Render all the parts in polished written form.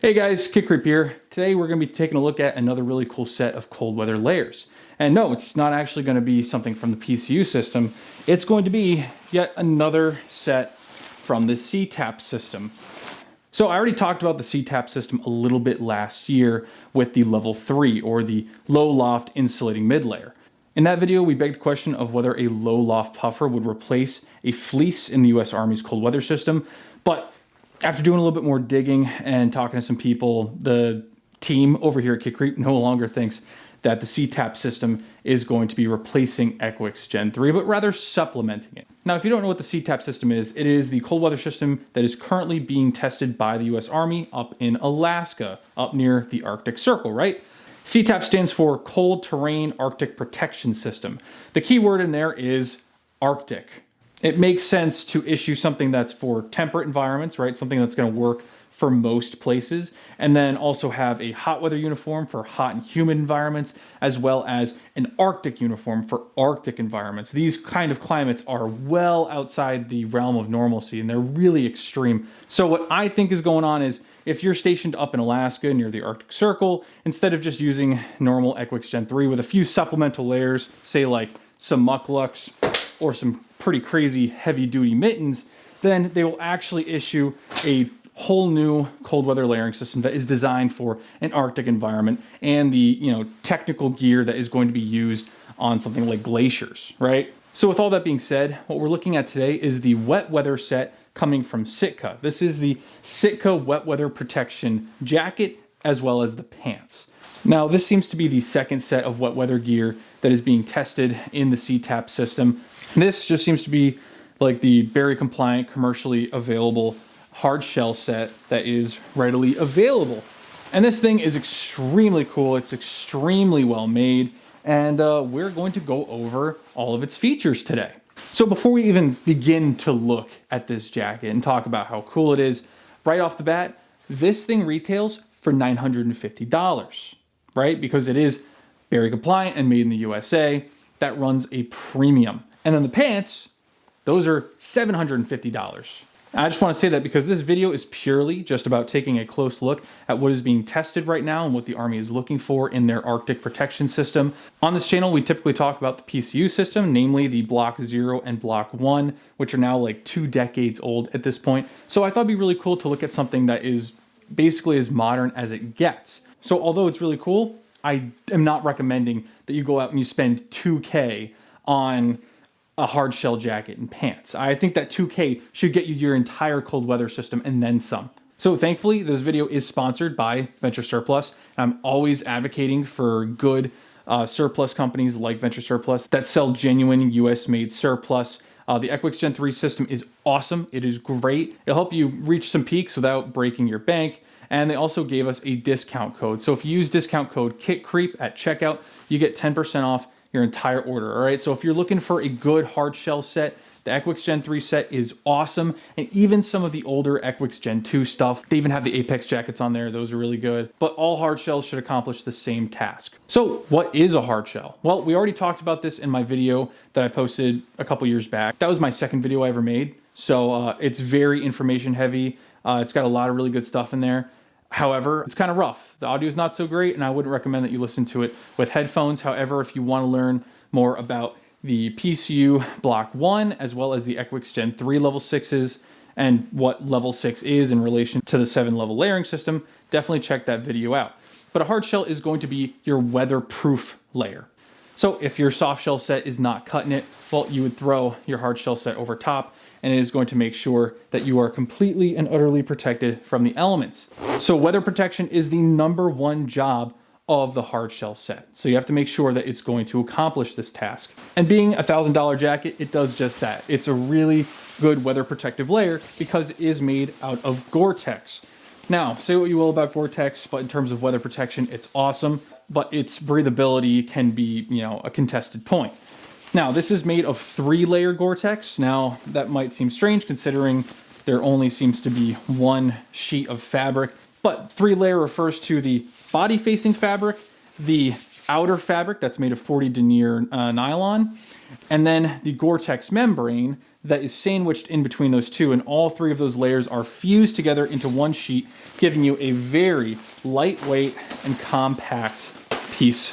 Hey guys, Kid Creep here. Today we're going to be taking a look at another really cool set of cold weather layers. And no, it's not actually going to be something from the PCU system. It's going to be yet another set from the CTAPS system. So I already talked about the CTAPS system a little bit last year with the level 3 or the low loft insulating mid layer. In that video, we begged the question of whether a low loft puffer would replace a fleece in the US Army's cold weather system, but after doing a little bit more digging and talking to some people, the team over here at Kid Creep no longer thinks that the CTAPS system is going to be replacing ECWCS Gen III, but rather supplementing it. Now, if you don't know what the CTAPS system is, it is the cold weather system that is currently being tested by the US Army up in Alaska, up near the Arctic Circle, right? CTAPS stands for Cold Terrain Arctic Protection System. The key word in there is Arctic. It makes sense to issue something that's for temperate environments, right? Something that's going to work for most places, and then also have a hot weather uniform for hot and humid environments, as well as an Arctic uniform for Arctic environments. These kind of climates are well outside the realm of normalcy, and they're really extreme. So what I think is going on is, if you're stationed up in Alaska near the Arctic Circle, instead of just using normal ECWCS Gen III with a few supplemental layers, say like some mucklucks or some pretty crazy heavy-duty mittens, then they will actually issue a whole new cold weather layering system that is designed for an Arctic environment and the technical gear that is going to be used on something like glaciers, right? So with all that being said, what we're looking at today is the wet weather set coming from Sitka. This is the Sitka Wet Weather Protection jacket as well as the pants. Now, this seems to be the second set of wet weather gear that is being tested in the CTAPS system. This just seems to be like the very compliant, commercially available hard shell set that is readily available. And this thing is extremely cool. It's extremely well made. And we're going to go over all of its features today. So before we even begin to look at this jacket and talk about how cool it is, right off the bat, this thing retails for $950, right? Because it is very compliant and made in the USA. That runs a premium. And then the pants, those are $750. I just want to say that because this video is purely just about taking a close look at what is being tested right now and what the Army is looking for in their Arctic protection system. On this channel, we typically talk about the PCU system, namely the Block 0 and Block 1, which are now like 2 decades old at this point. So I thought it'd be really cool to look at something that is basically as modern as it gets. So although it's really cool, I am not recommending that you go out and you spend $2K on a hard shell jacket and pants. I think that $2K should get you your entire cold weather system and then some. So thankfully, this video is sponsored by Venture Surplus. I'm always advocating for good surplus companies like Venture Surplus that sell genuine US-made surplus. The ECWCS Gen III system is awesome. It is great. It'll help you reach some peaks without breaking your bank. And they also gave us a discount code. So if you use discount code KITCREEP at checkout, you get 10% off your entire order, all right? So if you're looking for a good hard shell set, the ECWCS Gen III set is awesome. And even some of the older ECWCS Gen II stuff, they even have the Apex jackets on there. Those are really good. But all hard shells should accomplish the same task. So what is a hard shell? Well, we already talked about this in my video that I posted a couple years back. That was my second video I ever made. So it's very information heavy. It's got a lot of really good stuff in there. However, it's kind of rough. The audio is not so great, and I wouldn't recommend that you listen to it with headphones. However, if you want to learn more about the PCU Block 1, as well as the ECWCS Gen III Level 6s, and what Level 6 is in relation to the 7-level layering system, definitely check that video out. But a hard shell is going to be your weatherproof layer. So if your soft shell set is not cutting it, well, you would throw your hard shell set over top, and it is going to make sure that you are completely and utterly protected from the elements. So weather protection is the #1 job of the hard shell set. So you have to make sure that it's going to accomplish this task. And being a $1,000 jacket, it does just that. It's a really good weather protective layer because it is made out of Gore-Tex. Now, say what you will about Gore-Tex, but in terms of weather protection, it's awesome, but its breathability can be, a contested point. Now, this is made of 3-layer Gore-Tex. Now, that might seem strange considering there only seems to be 1 sheet of fabric, but 3-layer refers to the body-facing fabric, the outer fabric that's made of 40 denier nylon, and then the Gore-Tex membrane that is sandwiched in between those two, and all three of those layers are fused together into one sheet, giving you a very lightweight and compact piece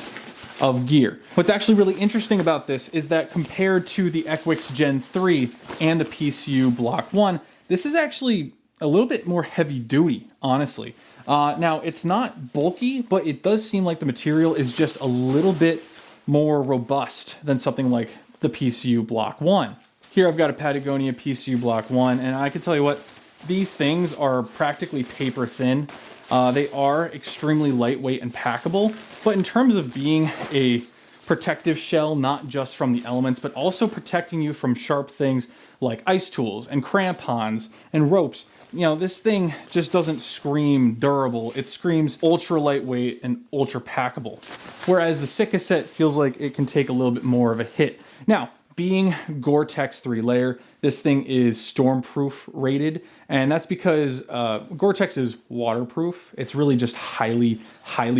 of gear. What's actually really interesting about this is that compared to the ECWCS Gen 3 and the PCU Block 1, this is actually a little bit more heavy duty, honestly. Now, it's not bulky, but it does seem like the material is just a little bit more robust than something like the PCU Block 1. Here I've got a Patagonia PCU Block 1, and I can tell you what, these things are practically paper thin. They are extremely lightweight and packable, but in terms of being a protective shell, not just from the elements, but also protecting you from sharp things like ice tools and crampons and ropes, you know, this thing just doesn't scream durable. It screams ultra lightweight and ultra packable. Whereas the Sitka set feels like it can take a little bit more of a hit. Now, being Gore-Tex 3-layer, this thing is stormproof rated, and that's because Gore-Tex is waterproof. It's really just highly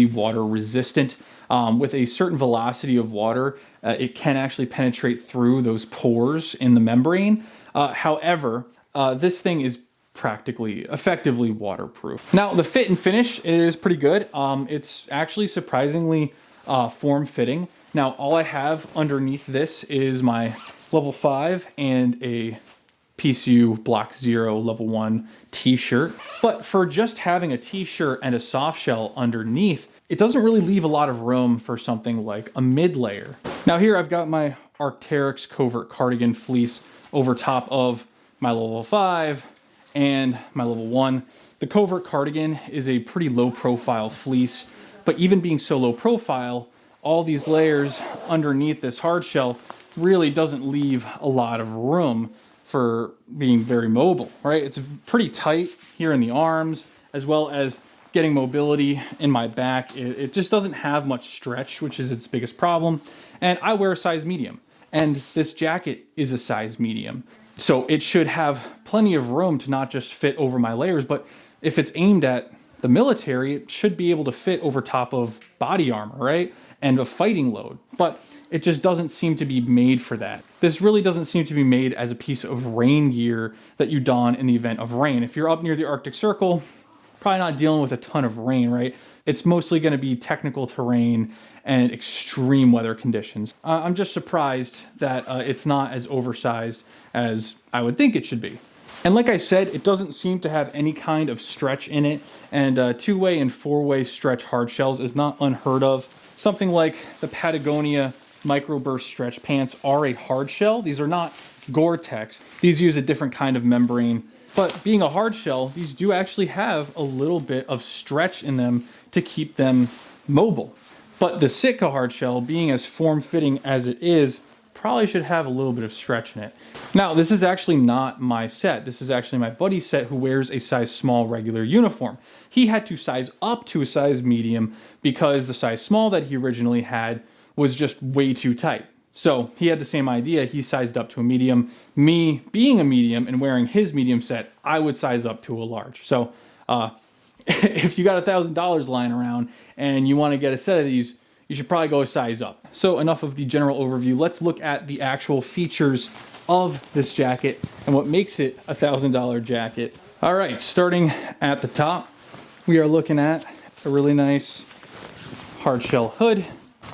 water resistant. With a certain velocity of water, it can actually penetrate through those pores in the membrane. However, this thing is effectively waterproof. Now, the fit and finish is pretty good. It's actually surprisingly form-fitting. Now, all I have underneath this is my level 5 and a PCU Block 0 level 1 t-shirt. But for just having a t-shirt and a soft shell underneath, it doesn't really leave a lot of room for something like a mid-layer. Now here I've got my Arc'teryx covert cardigan fleece over top of my level 5 and my level 1. The covert cardigan is a pretty low profile fleece, but even being so low profile, all these layers underneath this hard shell really doesn't leave a lot of room for being very mobile, right? It's pretty tight here in the arms, as well as getting mobility in my back. It just doesn't have much stretch, which is its biggest problem. And I wear a size medium, and this jacket is a size medium. So it should have plenty of room to not just fit over my layers, but if it's aimed at the military, it should be able to fit over top of body armor, right? And a fighting load, but it just doesn't seem to be made for that. This really doesn't seem to be made as a piece of rain gear that you don in the event of rain. If you're up near the Arctic Circle, probably not dealing with a ton of rain, right? It's mostly gonna be technical terrain and extreme weather conditions. I'm just surprised that it's not as oversized as I would think it should be. And like I said, it doesn't seem to have any kind of stretch in it, and two-way and four-way stretch hard shells is not unheard of. Something like the Patagonia microburst stretch pants are a hard shell. These are not Gore-Tex. These use a different kind of membrane. But being a hard shell, these do actually have a little bit of stretch in them to keep them mobile. But the Sitka hard shell, being as form-fitting as it is, probably should have a little bit of stretch in it. Now, this is actually not my set. This is actually my buddy's set, who wears a size small regular uniform. He had to size up to a size medium because the size small that he originally had was just way too tight. So he had the same idea. He sized up to a medium. Me being a medium and wearing his medium set, I would size up to a large. So if you got $1,000 lying around and you want to get a set of these, you should probably go a size up. So enough of the general overview. Let's look at the actual features of this jacket and what makes it a $1,000 jacket. All right, starting at the top, we are looking at a really nice hard shell hood.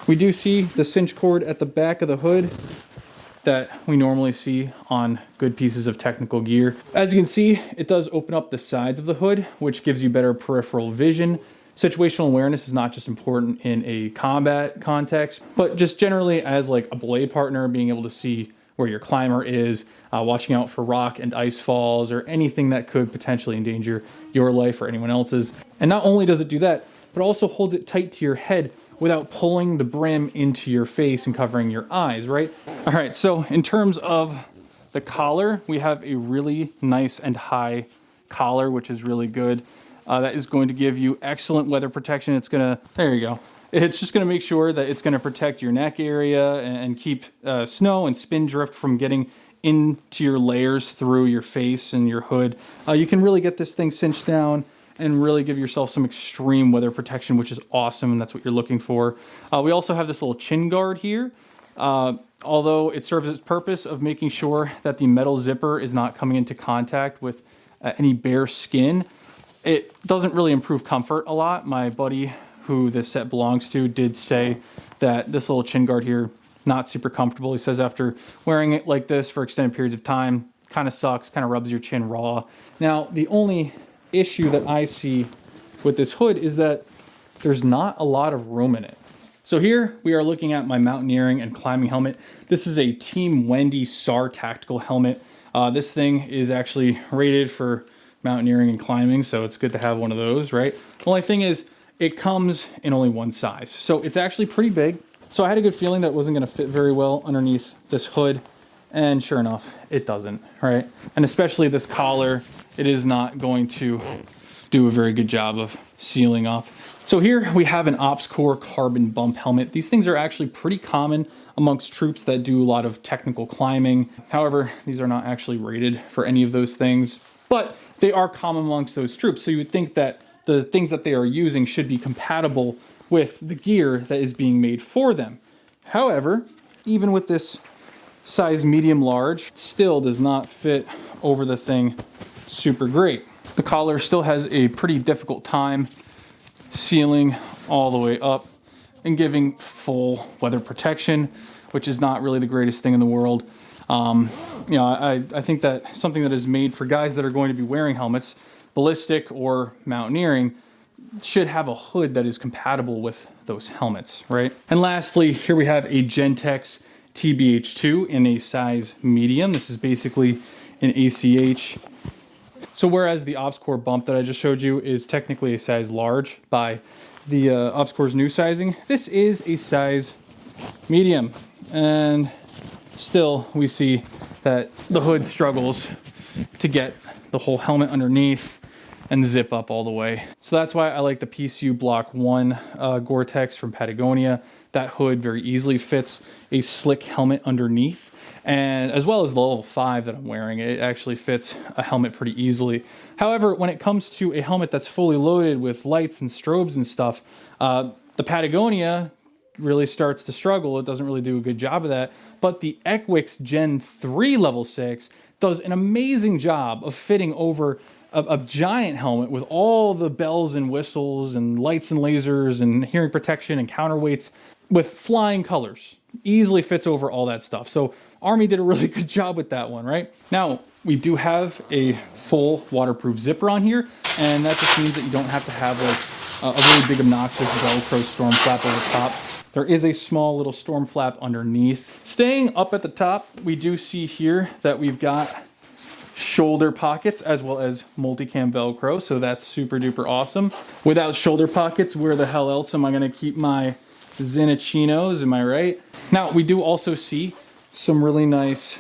We do see the cinch cord at the back of the hood that we normally see on good pieces of technical gear. As you can see, it does open up the sides of the hood, which gives you better peripheral vision. Situational awareness is not just important in a combat context, but just generally as like a belay partner, being able to see where your climber is, watching out for rock and ice falls or anything that could potentially endanger your life or anyone else's. And not only does it do that, but also holds it tight to your head without pulling the brim into your face and covering your eyes, right? All right, so in terms of the collar, we have a really nice and high collar, which is really good. That is going to give you excellent weather protection. It's gonna, there you go. It's just gonna make sure that it's gonna protect your neck area and keep snow and spin drift from getting into your layers through your face and your hood. You can really get this thing cinched down and really give yourself some extreme weather protection, which is awesome, and that's what you're looking for. We also have this little chin guard here. Although it serves its purpose of making sure that the metal zipper is not coming into contact with any bare skin, it doesn't really improve comfort a lot. My buddy who this set belongs to did say that this little chin guard here, not super comfortable. He says after wearing it like this for extended periods of time, kind of sucks, kind of rubs your chin raw. Now, the only issue that I see with this hood is that there's not a lot of room in it. So here we are looking at my mountaineering and climbing helmet. This is a Team Wendy SAR tactical helmet. This thing is actually rated for mountaineering and climbing, so it's good to have one of those, right? The only thing is it comes in only one size. So it's actually pretty big. So I had a good feeling that it wasn't gonna fit very well underneath this hood. And sure enough, it doesn't, right? And especially this collar, it is not going to do a very good job of sealing up. So here we have an OpsCore carbon bump helmet. These things are actually pretty common amongst troops that do a lot of technical climbing. However, these are not actually rated for any of those things, but they are common amongst those troops. So you would think that the things that they are using should be compatible with the gear that is being made for them. However, even with this size medium large, still does not fit over the thing super great. The collar still has a pretty difficult time sealing all the way up and giving full weather protection, which is not really the greatest thing in the world. You know, I think that something that is made for guys that are going to be wearing helmets, ballistic or mountaineering, should have a hood that is compatible with those helmets, right? And lastly, here we have a Gentex TBH2 in a size medium. This is basically an ACH. So whereas the OpsCore bump that I just showed you is technically a size large by the OpsCore's new sizing, this is a size medium. And still we see that the hood struggles to get the whole helmet underneath and zip up all the way. So that's why I like the PCU Block 1 Gore-Tex from Patagonia. That hood very easily fits a slick helmet underneath, and as well as the level 5 that I'm wearing, it actually fits a helmet pretty easily. However, when it comes to a helmet that's fully loaded with lights and strobes and stuff, the Patagonia really starts to struggle. It doesn't really do a good job of that, but the ECWCS Gen III Level 6 does an amazing job of fitting over a giant helmet with all the bells and whistles and lights and lasers and hearing protection and counterweights with flying colors. Easily fits over all that stuff. So Army did a really good job with that one, right? Now, we do have a full waterproof zipper on here, and that just means that you don't have to have like a really big obnoxious Velcro storm flap over top. There is a small little storm flap underneath. Staying up at the top, we do see here that we've got shoulder pockets as well as multicam Velcro, so that's super duper awesome. Without shoulder pockets, where the hell else am I gonna keep my Zinnichinos, am I right? Now, we do also see some really nice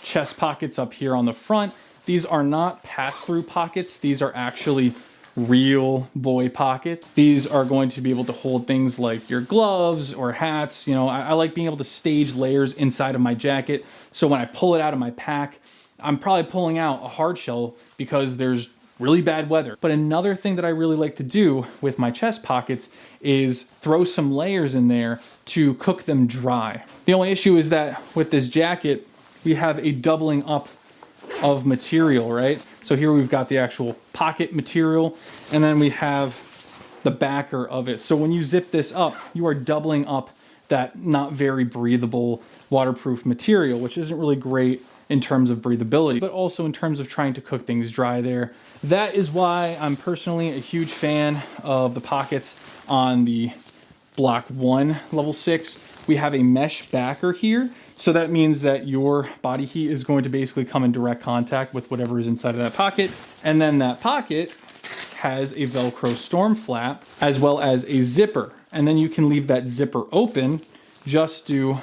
chest pockets up here on the front. These are not pass-through pockets, these are actually real boy pockets. These are going to be able to hold things like your gloves or hats. You know, I like being able to stage layers inside of my jacket, so when I pull it out of my pack, I'm probably pulling out a hard shell because there's really bad weather. But another thing that I really like to do with my chest pockets is throw some layers in there to cook them dry. The only issue is that with this jacket, we have a doubling up of material, right? So here we've got the actual pocket material, and then we have the backer of it. So when you zip this up, you are doubling up that not very breathable waterproof material, which isn't really great in terms of breathability, but also in terms of trying to cook things dry there. That is why I'm personally a huge fan of the pockets on the Block 1 Level 6. We have a mesh backer here, so that means that your body heat is going to basically come in direct contact with whatever is inside of that pocket, and then that pocket has a Velcro storm flap as well as a zipper, and then you can leave that zipper open, just do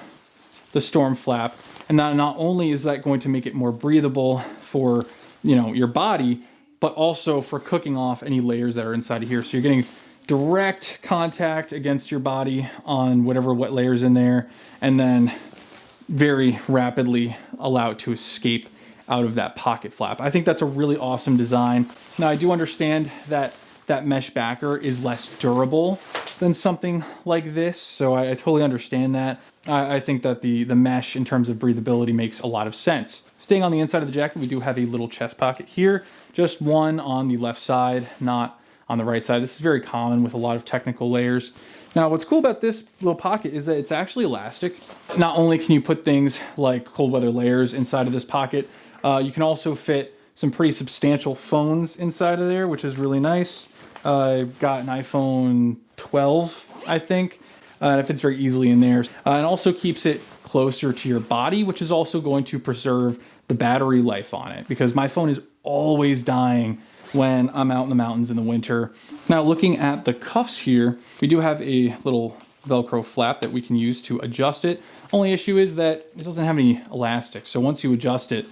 the storm flap. And not only is that going to make it more breathable for, you know, your body, but also for cooking off any layers that are inside of here. So you're getting direct contact against your body on whatever wet layers in there, and then very rapidly allow it to escape out of that pocket flap. I think that's a really awesome design. Now, I do understand that that mesh backer is less durable than something like this. So I totally understand that. I think that the mesh in terms of breathability makes a lot of sense. Staying on the inside of the jacket, we do have a little chest pocket here, just one on the left side, not on the right side. This is very common with a lot of technical layers. Now, what's cool about this little pocket is that it's actually elastic. Not only can you put things like cold weather layers inside of this pocket, you can also fit some pretty substantial phones inside of there, which is really nice. I've got an iPhone 12, I think. It fits very easily in there. And also keeps it closer to your body, which is also going to preserve the battery life on it, because my phone is always dying when I'm out in the mountains in the winter. Now, looking at the cuffs here, we do have a little Velcro flap that we can use to adjust it. Only issue is that it doesn't have any elastic. So once you adjust it,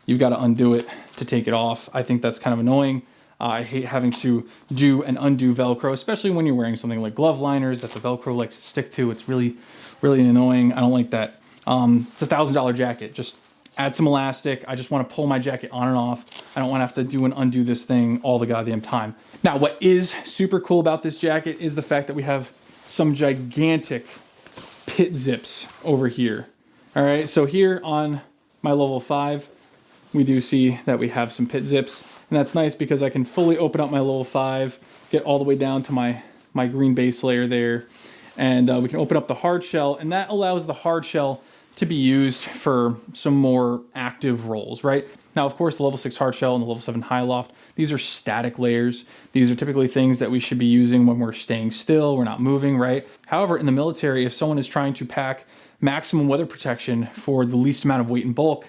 you've got to undo it to take it off. I think that's kind of annoying. I hate having to do and undo Velcro, especially when you're wearing something like glove liners that the Velcro likes to stick to. It's really, really annoying. I don't like that. It's a $1,000 jacket. Just add some elastic. I just want to pull my jacket on and off. I don't want to have to do and undo this thing all the goddamn time. Now, what is super cool about this jacket is the fact that we have some gigantic pit zips over here. All right, so here on my level 5, we do see that we have some pit zips, and that's nice because I can fully open up my level 5, get all the way down to my green base layer there, and we can open up the hard shell, and that allows the hard shell to be used for some more active roles, right? Now, of course, the level 6 hard shell and the level 7 high loft, these are static layers. These are typically things that we should be using when we're staying still, we're not moving, right? However, in the military, if someone is trying to pack maximum weather protection for the least amount of weight and bulk,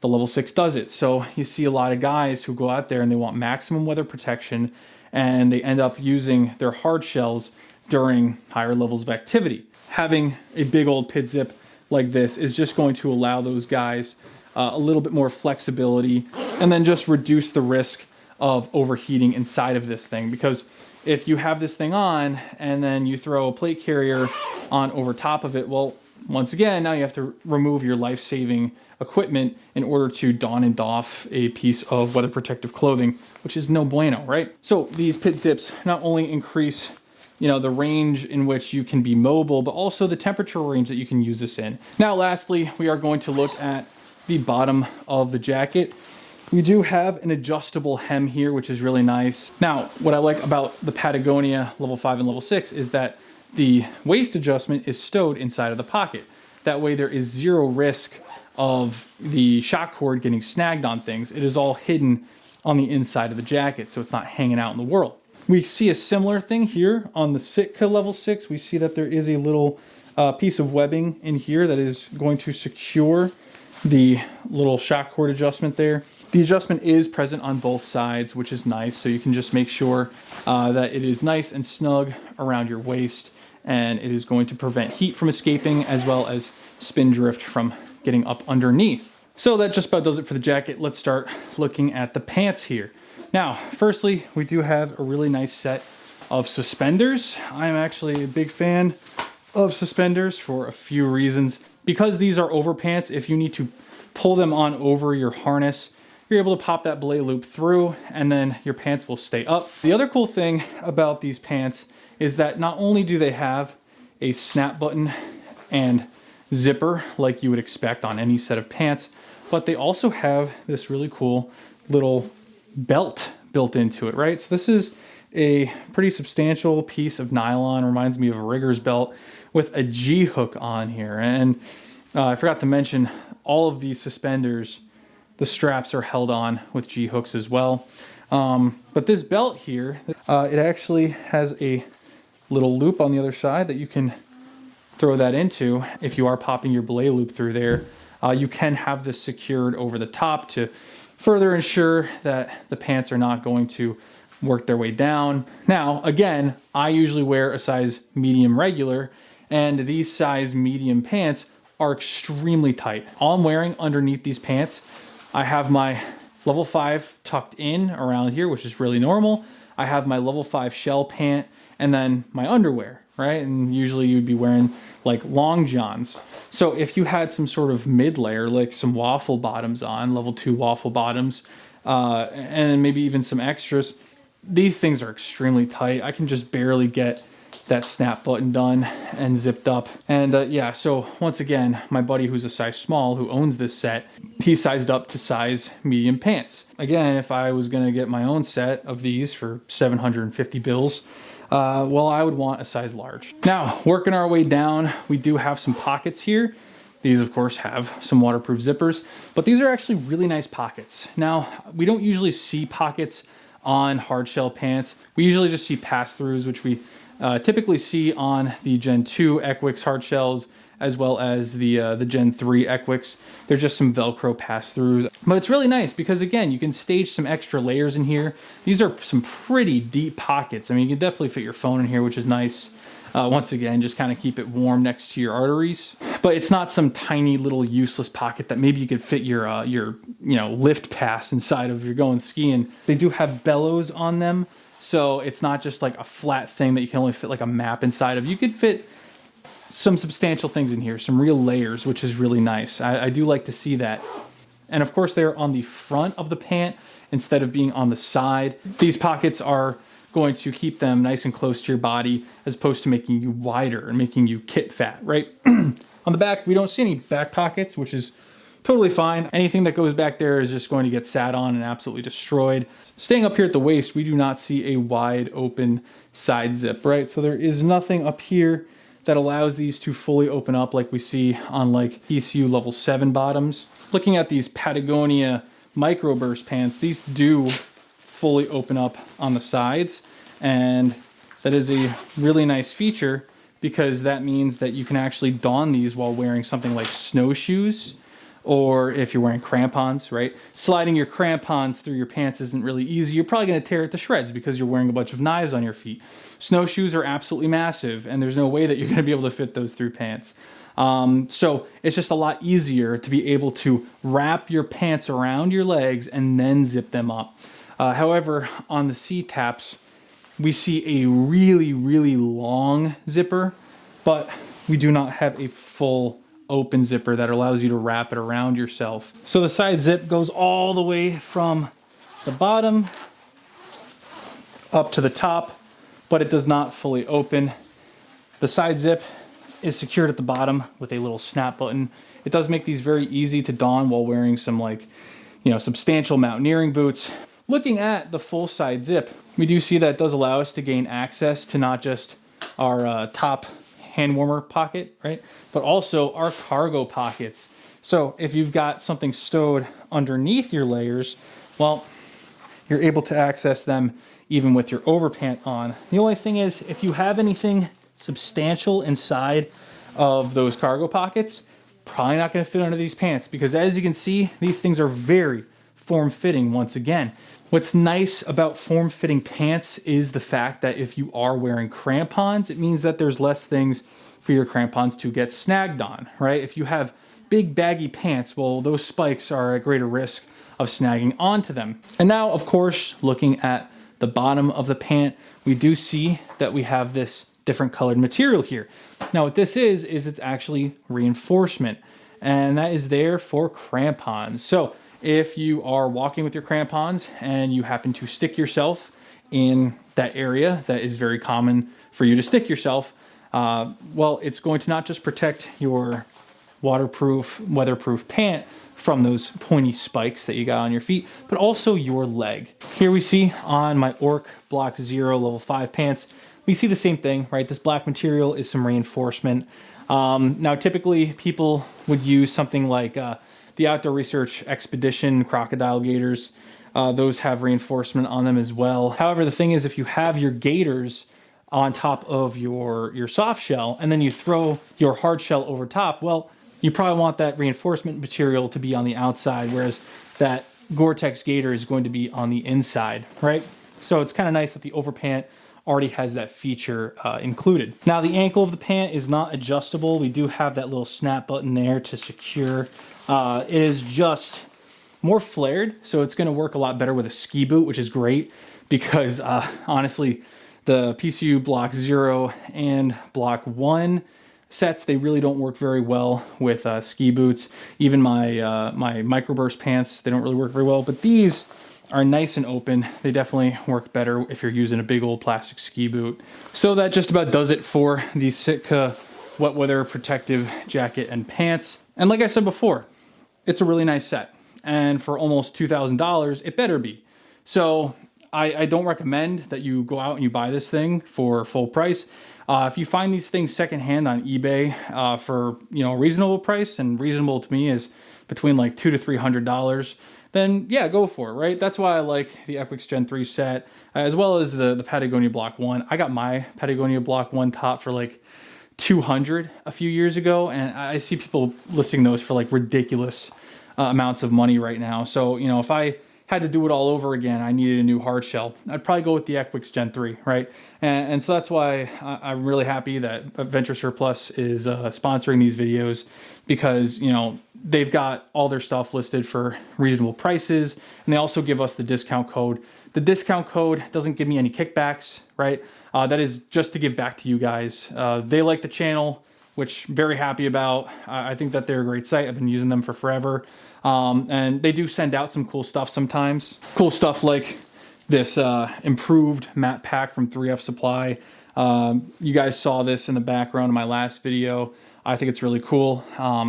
the level 6 does it. So you see a lot of guys who go out there and they want maximum weather protection, and they end up using their hard shells during higher levels of activity. Having a big old pit zip like this is just going to allow those guys a little bit more flexibility, and then just reduce the risk of overheating inside of this thing. Because if you have this thing on and then you throw a plate carrier on over top of it, well, once again, now you have to remove your life-saving equipment in order to don and doff a piece of weather protective clothing, which is no bueno, right? So these pit zips not only increase, you know, the range in which you can be mobile, but also the temperature range that you can use this in. Now, lastly, we are going to look at the bottom of the jacket. We do have an adjustable hem here, which is really nice. Now, what I like about the Patagonia level 5 and level 6 is that the waist adjustment is stowed inside of the pocket. That way there is zero risk of the shock cord getting snagged on things. It is all hidden on the inside of the jacket, so it's not hanging out in the world. We see a similar thing here on the Sitka level 6. We see that there is a little piece of webbing in here that is going to secure the little shock cord adjustment there. The adjustment is present on both sides, which is nice, so you can just make sure that it is nice and snug around your waist, and it is going to prevent heat from escaping as well as spin drift from getting up underneath. So that just about does it for the jacket. Let's start looking at the pants here. Now, firstly, we do have a really nice set of suspenders. I'm actually a big fan of suspenders for a few reasons. Because these are overpants, if you need to pull them on over your harness, you're able to pop that belay loop through and then your pants will stay up. The other cool thing about these pants is that not only do they have a snap button and zipper like you would expect on any set of pants, but they also have this really cool little belt built into it, right? So this is a pretty substantial piece of nylon, reminds me of a rigger's belt with a G-hook on here. And I forgot to mention, all of these suspenders, the straps are held on with G-hooks as well. But this belt here, it actually has a little loop on the other side that you can throw that into. If you are popping your belay loop through there, you can have this secured over the top to further ensure that the pants are not going to work their way down. Now, again, I usually wear a size medium regular, and these size medium pants are extremely tight. All I'm wearing underneath these pants, I have my level 5 tucked in around here, which is really normal. I have my level 5 shell pant and then my underwear, right? And usually you'd be wearing like long johns. So if you had some sort of mid layer, like some waffle bottoms on, level 2 waffle bottoms, and maybe even some extras, these things are extremely tight. I can just barely get that snap button done and zipped up. And yeah, so once again, my buddy who's a size small who owns this set, he sized up to size medium pants. Again, if I was gonna get my own set of these for 750 bills, well, I would want a size large. Now, working our way down, we do have some pockets here. These, of course, have some waterproof zippers, but these are actually really nice pockets. Now, we don't usually see pockets on hard shell pants. We usually just see pass-throughs, which we typically see on the Gen 2 ECWCS hard shells, as well as the Gen 3 ECWCS. They're just some Velcro pass-throughs. But it's really nice because, again, you can stage some extra layers in here. These are some pretty deep pockets. I mean, you can definitely fit your phone in here, which is nice. Once again, just kind of keep it warm next to your arteries. But it's not some tiny little useless pocket that maybe you could fit your lift pass inside of if you're going skiing. They do have bellows on them, so it's not just like a flat thing that you can only fit like a map inside of. You could fit some substantial things in here, some real layers, which is really nice. I do like to see that. And of course, they're on the front of the pant instead of being on the side. These pockets are going to keep them nice and close to your body as opposed to making you wider and making you kit fat, right? On the back, we don't see any back pockets, which is totally fine. Anything that goes back there is just going to get sat on and absolutely destroyed. Staying up here at the waist, we do not see a wide open side zip, right? So there is nothing up here that allows these to fully open up like we see on like ECU level 7 bottoms. Looking at these Patagonia microburst pants, these do fully open up on the sides, and that is a really nice feature because that means that you can actually don these while wearing something like snowshoes, or if you're wearing crampons, right? Sliding your crampons through your pants isn't really easy. You're probably gonna tear it to shreds because you're wearing a bunch of knives on your feet. Snowshoes are absolutely massive, and there's no way that you're gonna be able to fit those through pants. So it's just a lot easier to be able to wrap your pants around your legs and then zip them up. However, on the CTAPS, we see a really, really long zipper, but we do not have a full open zipper that allows you to wrap it around yourself. So the side zip goes all the way from the bottom up to the top, but it does not fully open. The side zip is secured at the bottom with a little snap button. It does make these very easy to don while wearing some substantial mountaineering boots. Looking at the full side zip, we do see that it does allow us to gain access to not just our top hand warmer pocket, right? But also our cargo pockets. So if you've got something stowed underneath your layers, well, you're able to access them even with your overpant on. The only thing is, if you have anything substantial inside of those cargo pockets, probably not gonna fit under these pants because as you can see, these things are very form-fitting once again. What's nice about form-fitting pants is the fact that if you are wearing crampons, it means that there's less things for your crampons to get snagged on, right? If you have big baggy pants, well, those spikes are at greater risk of snagging onto them. And now, of course, looking at the bottom of the pant, we do see that we have this different colored material here. Now, what this is it's actually reinforcement, and that is there for crampons. So if you are walking with your crampons and you happen to stick yourself in that area that is very common for you to stick yourself, well, it's going to not just protect your waterproof, weatherproof pant from those pointy spikes that you got on your feet, but also your leg. Here we see on my Orc Block 0 level 5 pants, we see the same thing, right? This black material is some reinforcement. Now, typically people would use something like the Outdoor Research Expedition crocodile gaiters. Those have reinforcement on them as well. However, the thing is, if you have your gaiters on top of your soft shell and then you throw your hard shell over top, well, you probably want that reinforcement material to be on the outside, whereas that Gore-Tex gaiter is going to be on the inside, right? So it's kind of nice that the overpant already has that feature included. Now, the ankle of the pant is not adjustable. We do have that little snap button there to secure. It is just more flared, so it's gonna work a lot better with a ski boot, which is great because honestly, the PCU Block 0 and Block 1 sets, they really don't work very well with ski boots. Even my microburst pants, they don't really work very well, but these are nice and open. They definitely work better if you're using a big old plastic ski boot. So that just about does it for the Sitka Wet Weather Protective jacket and pants. And like I said before, it's a really nice set. And for almost $2,000, it better be. So I don't recommend that you go out and you buy this thing for full price. If you find these things secondhand on eBay for a reasonable price, and reasonable to me is between like $200 to $300, then yeah, go for it, right? That's why I like the ECWCS Gen 3 set, as well as the Patagonia Block 1. I got my Patagonia Block 1 top for like $200 a few years ago, and I see people listing those for like ridiculous amounts of money right now. So, if I had to do it all over again, I needed a new hard shell, I'd probably go with the ECWCS Gen 3, right? And so that's why I'm really happy that Venture Surplus is sponsoring these videos, because, they've got all their stuff listed for reasonable prices, and they also give us the discount code. The discount code doesn't give me any kickbacks, right? That is just to give back to you guys. They like the channel, which I'm very happy about. I think that they're a great site. I've been using them for forever. And they do send out some cool stuff sometimes. Cool stuff like this improved map pack from 3F Supply. You guys saw this in the background of my last video. I think it's really cool.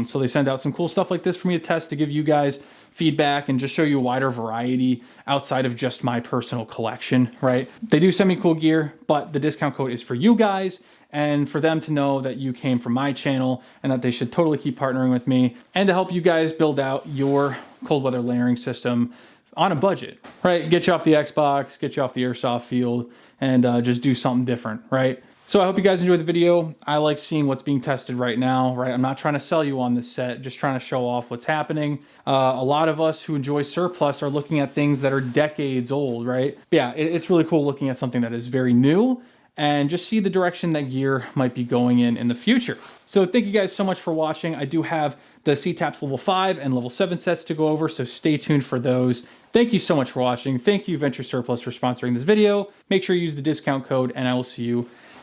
So they send out some cool stuff like this for me to test, to give you guys feedback and just show you a wider variety outside of just my personal collection, right? They do send me cool gear, but the discount code is for you guys and for them to know that you came from my channel and that they should totally keep partnering with me, and to help you guys build out your cold weather layering system on a budget, right? Get you off the Xbox, get you off the airsoft field, and just do something different, right? So I hope you guys enjoyed the video. I like seeing what's being tested right now, right? I'm not trying to sell you on this set, just trying to show off what's happening. A lot of us who enjoy surplus are looking at things that are decades old, right? But yeah, it's really cool looking at something that is very new and just see the direction that gear might be going in the future. So thank you guys so much for watching. I do have the CTAPS level 5 and level 7 sets to go over, so stay tuned for those. Thank you so much for watching. Thank you, Venture Surplus, for sponsoring this video. Make sure you use the discount code, and I will see you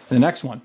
in the next one.